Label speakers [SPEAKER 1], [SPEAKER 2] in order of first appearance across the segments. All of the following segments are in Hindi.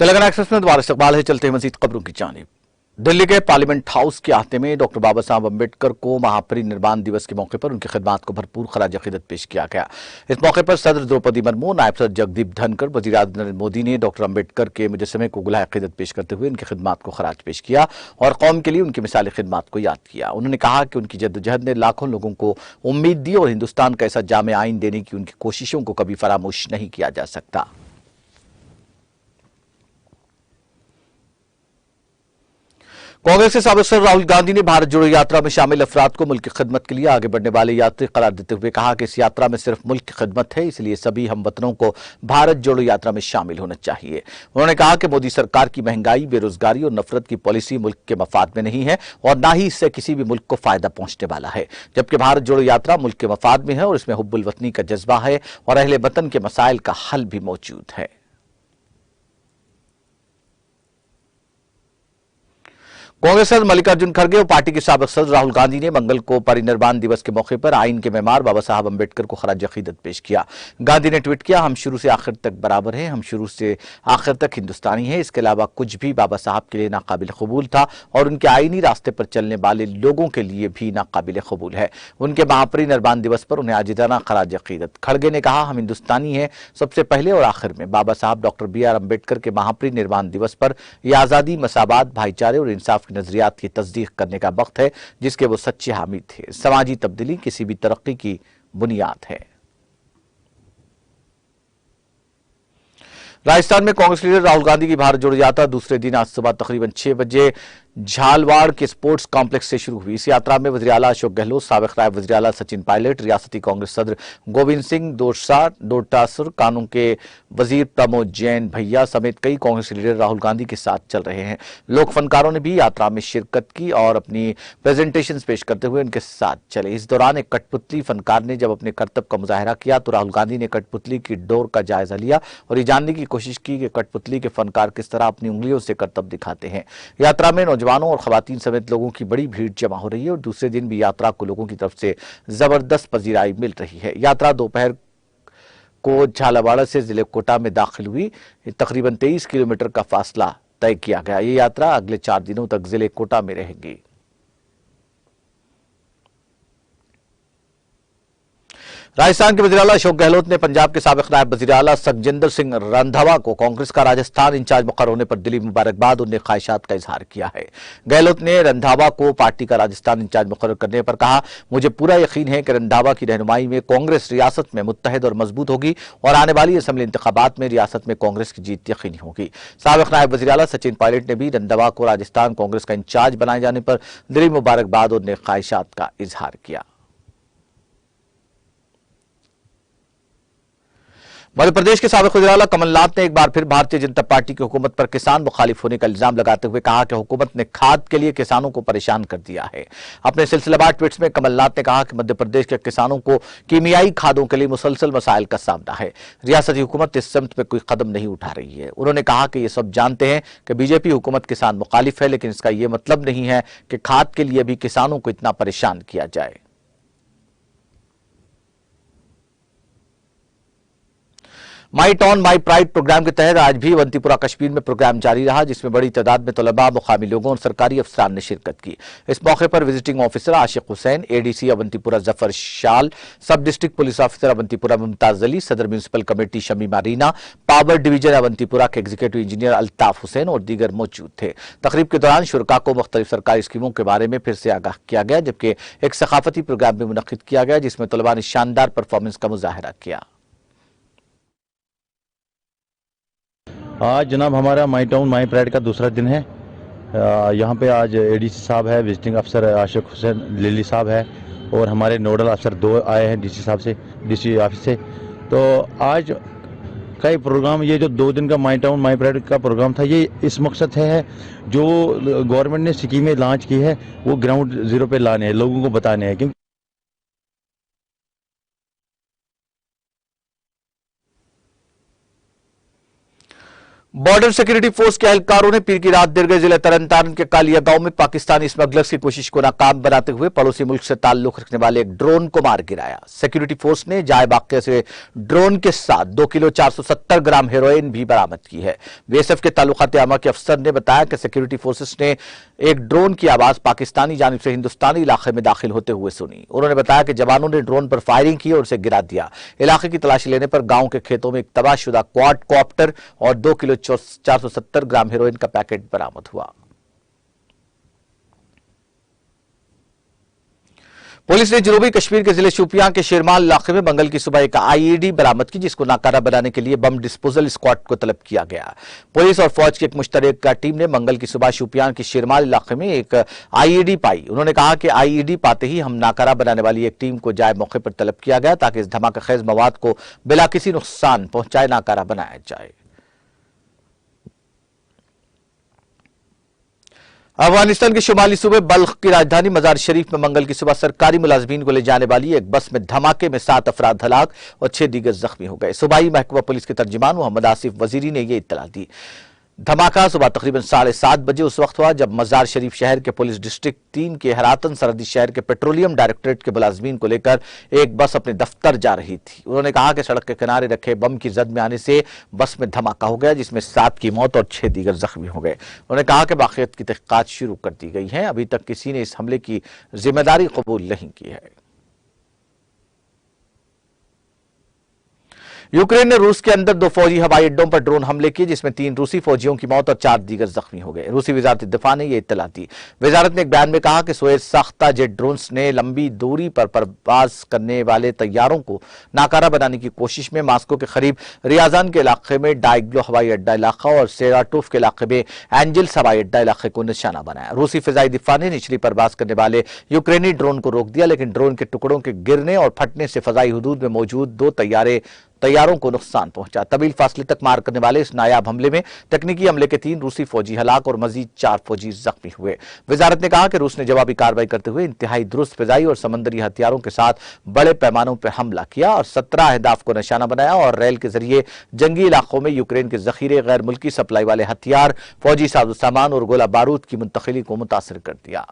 [SPEAKER 1] तेलंगाना एक्सप्रेस में दोबारा इस्तकबाल है। चलते हैं मजीद खबरों की जानिब। दिल्ली के पार्लियामेंट हाउस के अहाते में डॉक्टर बाबा साहब अम्बेडकर को महापरिनिर्वाण दिवस के मौके पर उनकी खिदमात को भरपूर खराज अकीदत पेश किया गया। इस मौके पर सदर द्रौपदी मुर्मू, नायब सदर जगदीप धनखड़, वजीर आज़म नरेंद्र मोदी ने डॉक्टर अम्बेडकर के मुजस्समे को गुलाह अकीदत पेश करते हुए उनकी खिदमात को खराज पेश किया और कौम के लिए उनकी मिसाली खिदमात को याद किया। उन्होंने कहा कि उनकी जद्दोजहद ने लाखों लोगों को उम्मीद दी और हिंदुस्तान का ऐसा जामे आइन देने की उनकी कोशिशों को कभी फरामोश नहीं किया जा सकता। कांग्रेस के साबिक सदर राहुल गांधी ने भारत जोड़ो यात्रा में शामिल अफराद को मुल्क की खिदमत के लिए आगे बढ़ने वाले यात्री करार देते हुए कहा कि इस यात्रा में सिर्फ मुल्क की खिदमत है, इसलिए सभी हमवतनों को भारत जोड़ो यात्रा में शामिल होना चाहिए। उन्होंने कहा कि मोदी सरकार की महंगाई, बेरोजगारी और नफरत की पॉलिसी मुल्क के मफाद में नहीं है और न ही इससे किसी भी मुल्क को फायदा पहुंचने वाला है, जबकि भारत जोड़ो यात्रा मुल्क के मफाद में है और इसमें हुब्बुल वतनी का जज्बा है और अहले वतन के मसाइल का हल भी मौजूद है। कांग्रेस सदर मल्लिकार्जुन खड़गे और पार्टी के साबिक सदर राहुल गांधी ने मंगल को परिनिर्वाण दिवस के मौके पर आइन के मेमार बाबा साहब अम्बेडकर को खराज अकीदत पेश किया। गांधी ने ट्वीट किया, हम शुरू से आखिर तक बराबर हैं, हम शुरू से आखिर तक हिंदुस्तानी हैं। इसके अलावा कुछ भी बाबा साहब के लिए नाकाबिल कबूल था और उनके आईनी रास्ते पर चलने वाले लोगों के लिए भी नाकाबिल कबूल है। उनके महापरिनिर्वाण दिवस पर उन्हें आजिदाना खराज अकीदत। खड़गे ने कहा, हम हिंदुस्तानी हैं, सबसे पहले और आखिर में। बाबा साहब डॉक्टर BR अम्बेडकर के महापरिनिर्वाण दिवस पर यह आजादी, मसावात, भाईचारे और इंसाफ नजरियात की तस्दीक करने का वक्त है जिसके वो सच्चे हामी थे। समाजी तब्दीली किसी भी तरक्की की बुनियाद है। राजस्थान में कांग्रेस लीडर राहुल गांधी की भारत जोड़ो यात्रा दूसरे दिन आज सुबह तकरीबन 6 बजे झालवाड़ के स्पोर्ट्स कॉम्प्लेक्स से शुरू हुई। इस यात्रा में वज़ीर आला अशोक गहलोत, साबिक नायब वज़ीर आला सचिन पायलट, रियासती कांग्रेस सदर गोविंद सिंह डोटासर, कानून के वजीर प्रमोद जैन भैया समेत कई कांग्रेस लीडर राहुल गांधी के साथ चल रहे हैं। लोक फनकारों ने भी यात्रा में शिरकत की और अपनी प्रेजेंटेशन पेश करते हुए उनके साथ चले। इस दौरान एक कठपुतली फनकार ने जब अपने करतब का मुजाहरा किया तो राहुल गांधी ने कठपुतली की डोर का जायजा लिया और ये जानने की कोशिश की कि कठपुतली के फनकार किस तरह अपनी उंगलियों से करतब दिखाते हैं। यात्रा में नौजवानों और खवातीन समेत लोगों की बड़ी भीड़ जमा हो रही है और दूसरे दिन भी यात्रा को लोगों की तरफ से जबरदस्त पजीराई मिल रही है। यात्रा दोपहर को झालावाड़ से जिले कोटा में दाखिल हुई। तकरीबन 23 किलोमीटर का फासला तय किया गया। ये यात्रा अगले 4 दिनों तक जिले कोटा में रहेगी। राजस्थान के वज़ीर आला अशोक गहलोत ने पंजाब के साबिक नायब वज़ीर आला सखजिंदर सिंह रंधावा को कांग्रेस का राजस्थान इंचार्ज मुकर्रर होने पर दिली मुबारकबाद और ख्वाहिशात का इजहार किया है। गहलोत ने रंधावा को पार्टी का राजस्थान इंचार्ज मुकर्रर करने पर कहा, मुझे पूरा यकीन है कि रंधावा की रहनुमाई में कांग्रेस रियासत में मुत्तहद और मजबूत होगी और आने वाली असेंबली इंतखाबात में रियासत में कांग्रेस की जीत यकीनी होगी। साबिक नायब वज़ीर आला सचिन पायलट ने भी रंधावा को राजस्थान कांग्रेस का इंचार्ज बनाए जाने पर दिली मुबारकबाद और ख्वाहिशात का इजहार किया। मध्य प्रदेश के साबिक वज़ीर आला कमलनाथ ने एक बार फिर भारतीय जनता पार्टी की हुकूमत पर किसान मुखालिफ होने का इल्जाम लगाते हुए कहा कि हुकूमत ने खाद के लिए किसानों को परेशान कर दिया है। अपने सिलसिलेवार ट्वीट्स में कमलनाथ ने कहा कि मध्य प्रदेश के किसानों को कीमियाई खादों के लिए मुसलसल मसाइल का सामना है। रियासती हुकूमत इस सम्त में कोई कदम नहीं उठा रही है। उन्होंने कहा कि ये सब जानते हैं कि बीजेपी हुकूमत किसान मुखालिफ है, लेकिन इसका यह मतलब नहीं है कि खाद के लिए भी किसानों को इतना परेशान किया जाए। My town my pride program के तहत आज भी अवंतीपुरा कश्मीर में प्रोग्राम जारी रहा, जिसमें बड़ी तादाद में तलबा, मुकामी लोगों और सरकारी अफसरान ने शिरकत की। इस मौके पर visiting officer Ashiq Hussain, ADC Awantipora Zafar Shal, sub district police officer Awantipora Mumtaz Ali, सदर municipal committee Shamima Reena, power division Awantipora के एग्जीक्यूटिव इंजीनियर अल्ताफ हुसैन और दीगर मौजूद थे। तकरीब के दौरान शुरका को मुख्तलिफ सरकारी स्कीमों के बारे में फिर से आगाह किया गया, जबकि एक सकाफती प्रोग्राम भी मुनक्किद किया गया जिसमें तलबा ने शानदार परफॉर्मेंस का मुजाहरा किया।
[SPEAKER 2] आज जनाब हमारा माई टाउन माई प्राइड का दूसरा दिन है। यहाँ पे आज ADC साहब है, विजिटिंग अफसर आशिक हुसैन लिली साहब है और हमारे नोडल अफसर 2 आए हैं DC साहब से, DC ऑफिस से। तो आज कई प्रोग्राम, ये जो 2 दिन का माई टाउन माई प्राइड का प्रोग्राम था, ये इस मकसद है जो गवर्नमेंट ने स्कीमें लॉन्च की है वो ग्राउंड जीरो पे लाने हैं, लोगों को बताने हैं। क्योंकि
[SPEAKER 1] बॉर्डर सिक्योरिटी फोर्स के एहलकारों ने पीर की रात देर गए जिले तरनतारन के कालिया गांव में पाकिस्तानी स्मगलर्स की कोशिश को नाकाम बनाते हुए पड़ोसी मुल्क से ताल्लुक रखने वाले एक ड्रोन को मार गिराया। सिक्योरिटी फोर्स ने जाए वाक़े से ड्रोन के साथ 2 किलो 470 ग्राम हेरोइन भी बरामद की है। बीएसएफ के ताल्लुकात आमा के अफसर ने बताया कि सिक्योरिटी फोर्सेस ने एक ड्रोन की आवाज पाकिस्तानी जानिब से हिंदुस्तानी इलाके में दाखिल होते हुए सुनी। उन्होंने बताया कि जवानों ने ड्रोन पर फायरिंग की और उसे गिरा दिया। इलाके की तलाशी लेने पर गांव के खेतों में एक तबाहशुदा क्वाड कॉप्टर और 2 किलो 470 ग्राम हेरोइन का पैकेट बरामद हुआ। पुलिस ने जनूबी कश्मीर के जिले शोपियां के शेरमाल इलाके में मंगल की सुबह एक आईईडी बरामद की, जिसको नाकारा बनाने के लिए बम डिस्पोजल स्क्वाड को तलब किया गया। पुलिस और फौज की एक मुश्तरका टीम ने मंगल की सुबह शोपियां के शेरमाल इलाके में एक आईईडी पाई। उन्होंने कहा कि आईईडी पाते ही हम नाकारा बनाने वाली एक टीम को जाए मौके पर तलब किया गया ताकि इस धमाका खेज मवाद को बिला किसी नुकसान पहुंचाए नाकारा बनाया जाए। अफगानिस्तान के शुमाली सूबे बल्ख की राजधानी मजार शरीफ में मंगल की सुबह सरकारी मुलाजमीन को ले जाने वाली एक बस में धमाके में 7 अफराद हलाक और 6 दीगर जख्मी हो गए। सूबाई महकमा पुलिस के तर्जुमान मोहम्मद आसिफ वजीरी ने यह इत्तला दी। धमाका सुबह तकरीबन 7:30 बजे उस वक्त हुआ जब मजार शरीफ शहर के पुलिस डिस्ट्रिक्ट 3 के हरातन सरहदी शहर के पेट्रोलियम डायरेक्टरेट के मुलाजमीन को लेकर एक बस अपने दफ्तर जा रही थी। उन्होंने कहा कि सड़क के किनारे रखे बम की जद में आने से बस में धमाका हो गया, जिसमें 7 की मौत और 6 दीगर जख्मी हो गए। उन्होंने कहा कि बाक़ियत की तहक़ीक़ात शुरू कर दी गई है। अभी तक किसी ने इस हमले की जिम्मेदारी कबूल नहीं की है। यूक्रेन ने रूस के अंदर 2 फौजी हवाई अड्डों पर ड्रोन हमले किए, जिसमें 3 रूसी फौजियों की मौत और 4 दीगर जख्मी हो गए। रूसी वजारत दिफा ने यह इत्तला दी। वजारत ने एक बयान में कहा कि सुएज साख्ता जेट ड्रोन्स ने लंबी दूरी पर परवाज करने वाले तैयारों को नाकारा बनाने की कोशिश में मास्को के करीब रियाजान के इलाके में डाइग्लो हवाई अड्डा इलाका और सेराटोफ के इलाके में एंजल्स हवाई अड्डा इलाके को निशाना बनाया। रूसी फिजाई दिफा ने निचली परवाज करने वाले यूक्रेनी ड्रोन को रोक दिया, लेकिन ड्रोन के टुकड़ों के गिरने और फटने से फजाई हुदूद में मौजूद 2 तैयारों को नुकसान पहुंचा। तवील फासले तक मार करने वाले इस नायाब हमले में तकनीकी हमले के 3 रूसी फौजी हलाक और मजीद 4 फौजी जख्मी हुए। वजारत ने कहा कि रूस ने जवाबी कार्रवाई करते हुए इंतहाई दुरुस्त फिजाई और समंदरी हथियारों के साथ बड़े पैमानों पर हमला किया और 17 अहदाफ को निशाना बनाया और रेल के जरिए जंगी इलाकों में यूक्रेन के जखीरे, गैर मुल्की सप्लाई वाले हथियार, फौजी साजो सामान और गोला बारूद की मुंतकिली को मुतासर कर दिया।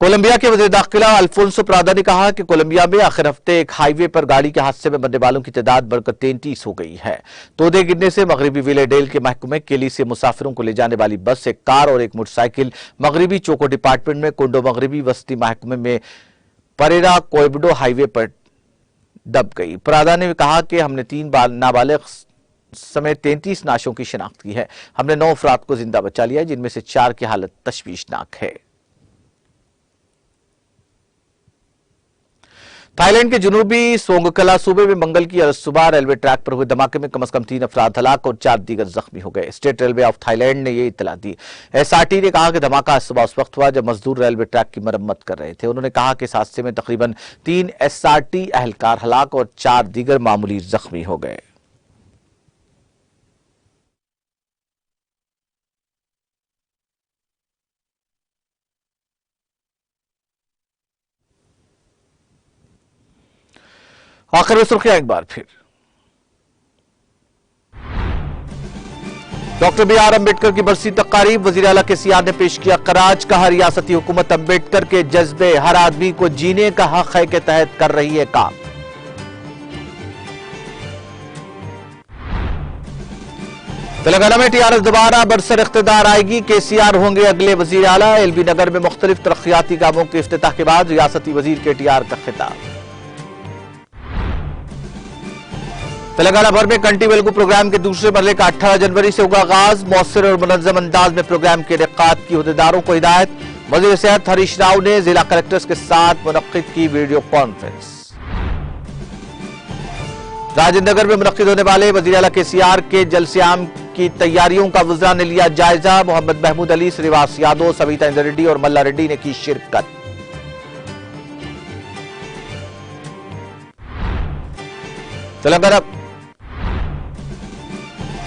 [SPEAKER 1] कोलंबिया के वज़ीर दाखिला अल्फोंसो प्रादा ने कहा कि कोलंबिया में आखिर हफ्ते एक हाईवे पर गाड़ी के हादसे में मरने वालों की तादाद बढ़कर 33 हो गई है। तोदे गिरने से मगरबी विलेडेल के महकमे केली से मुसाफिरों को ले जाने वाली बस, एक कार और एक मोटरसाइकिल मगरबी चोको डिपार्टमेंट में कुंडो मगरबी वस्ती महकमे में परेरा कोयबडो हाईवे पर दब गई। प्रादा ने कहा कि हमने 3 नाबालिग समेत 33 नाशों की शिनाख्त की है। हमने 9 अफराद को जिंदा बचा लिया, जिनमें से 4 की हालत तशवीशनाक है। थाईलैंड के जनूबी सोंगकला सूबे में मंगल की सुबह रेलवे ट्रैक पर हुए धमाके में कम से कम 3 अफराद हलाक और 4 दीगर जख्मी हो गए। स्टेट रेलवे ऑफ थाईलैंड ने यह इत्तला दी। एसआरटी ने कहा कि धमाका सुबह उस वक्त हुआ जब मजदूर रेलवे ट्रैक की मरम्मत कर रहे थे। उन्होंने कहा कि इस हादसे में तकरीबन 3 एसआरटी एहलकार हलाक और 4 दीगर मामूली जख्मी हो गए। आखिर में सुर्खियां एक बार फिर। Doctor B R. अम्बेडकर की बरसी तकारीब, वजीर आला केसीआर ने पेश किया खराज। कहा रियासती हुकूमत अम्बेडकर के जज्बे हर आदमी को जीने का हक है के तहत कर रही है काम। तेलंगाना में टीआरएस दोबारा बरसर इख्तिदार आएगी। केसीआर होंगे अगले वजीर आला। एलबी नगर में मुख्तलिफ तरक्याती कामों के इफ्तिताह के बाद रियासती वजीर केटीआर का खिताब। तेलंगाना भर में कंटी वेलगू प्रोग्राम के दूसरे मरहले का 18 जनवरी से होगा आगाज। मौसर और मुनज़्ज़म अंदाज में प्रोग्राम के इनेकाद की अहदेदारों को हिदायत। वज़ीर सेहत हरीश राव ने जिला कलेक्टर्स के साथ मुनक्किद की वीडियो कॉन्फ्रेंस। राजेंद्र नगर में मुनक्किद होने वाले वज़ीर आला केसीआर के जलसे आम की तैयारियों का वज़रा ने लिया जायजा। मोहम्मद महमूद अली, श्रीवास यादव, सविता इंद्र रेड्डी और मल्ला रेड्डी ने की शिरकत।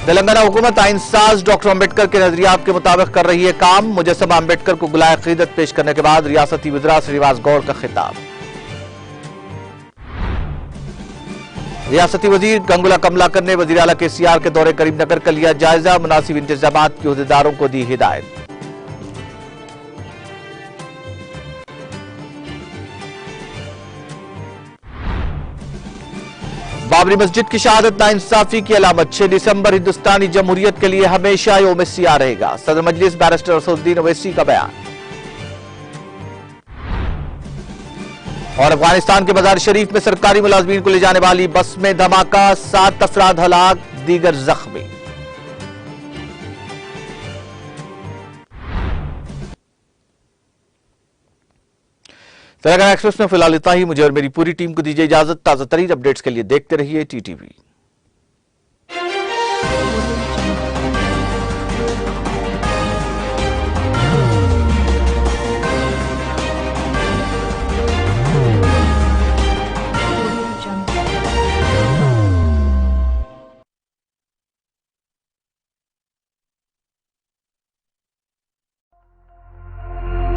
[SPEAKER 1] तेलंगाना हुकूमत आइनसाज डॉक्टर अम्बेडकर के नजरियात के मुताबिक कर रही है काम। मुजस्समा अम्बेडकर को गुलाए अकीदत पेश करने के बाद रियासती वज़रा श्रीवास गौड़ का खिताब। रियासती वजीर गंगुला कमलाकर ने वजीर आला केसीआर के दौरे करीमनगर का लिया जायजा, मुनासिब इंतजामात की अहदेदारों को दी हिदायत। बाबरी मस्जिद की शहादत नाइंसाफी की अलामत, 6 दिसंबर हिंदुस्तानी जमहूरियत के लिए हमेशा यौम सियाह रहेगा, सदर मजलिस बैरिस्टर असदुद्दीन ओवैसी का बयान। और अफगानिस्तान के मजार शरीफ में सरकारी मुलाजमीन को ले जाने वाली बस में धमाका, 7 अफराद हलाक, दीगर जख्मी। तेलंगाना एक्सप्रेस में फिलहाल इतना ही। मुझे और मेरी पूरी टीम को दीजिए इजाजत। ताजा तरीन अपडेट्स के लिए देखते रहिए टीटीवी।